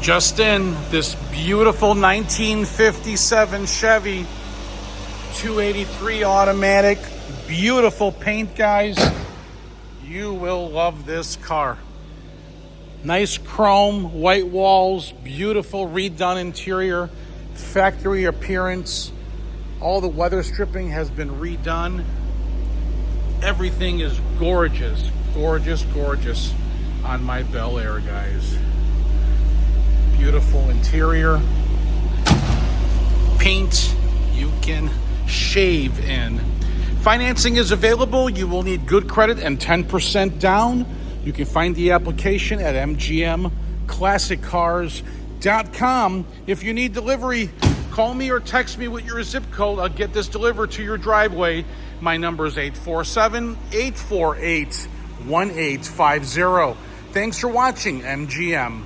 Just in, this beautiful 1957 Chevy 283 automatic. Beautiful paint, guys. You will love this car. Nice chrome, white walls, beautiful redone interior, factory appearance. All the weather stripping has been redone. Everything is gorgeous, gorgeous, gorgeous on my Bel Air, guys. Beautiful interior. Paint you can shave in. Financing is available. You will need good credit and 10% down. You can find the application at MGMClassicCars.com. If you need delivery, call me or text me with your zip code. I'll get this delivered to your driveway. My number is 847-848-1850. Thanks for watching MGM.